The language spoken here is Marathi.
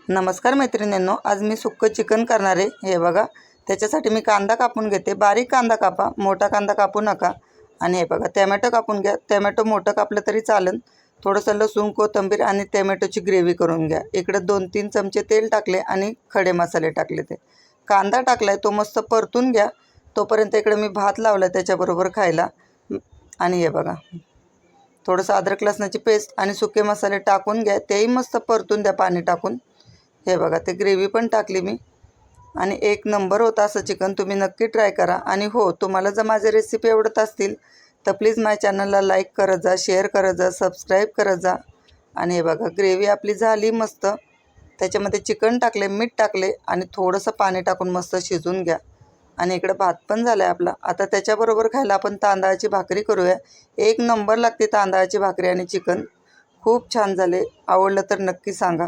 नमस्कार मैत्रिणींनो, आज मी सुक्कं चिकन करणार आहे। हे बघा, त्याच्यासाठी मी कांदा कापून घेते। बारीक कांदा कापा, मोठा कांदा कापू नका। आणि हे बघा, टोमॅटो कापून घ्या। टोमॅटो मोठं कापलं तरी चालेल। थोडंसं लसूण, कोथिंबीर आणि टोमॅटोची ग्रेव्ही करून घ्या। इकडे 2-3 चमचे तेल टाकले आणि खडे मसाले टाकले। ते कांदा टाकलाय तो मस्त परतून घ्या। तोपर्यंत इकडे मी भात लावला त्याच्याबरोबर खायला। आणि हे बघा, थोडंसं अद्रक लसणाची पेस्ट आणि सुके मसाले टाकून घ्या। तेही मस्त परतून द्या पाणी टाकून। हे बघा, ते ग्रेव्ही पण टाकली मी आणि एक नंबर होता असं चिकन। तुम्ही नक्की ट्राय करा। आणि हो, तुम्हाला जर माझे रेसिपी आवडत असतील तर प्लीज माझ्या चॅनलला लाईक करत जा, शेअर करत जा, सबस्क्राईब करत जा। आणि हे बघा, ग्रेव्ही आपली झाली मस्त। त्याच्यामध्ये चिकन टाकले, मीठ टाकले आणि थोडंसं पाणी टाकून मस्त शिजवून घ्या। आणि इकडे भात पण झाला आहे आपला। आता त्याच्याबरोबर खायला आपण तांदळाची भाकरी करूया। एक नंबर लागते तांदळाची भाकरी आणि चिकन। खूप छान झाले। आवडलं तर नक्की सांगा।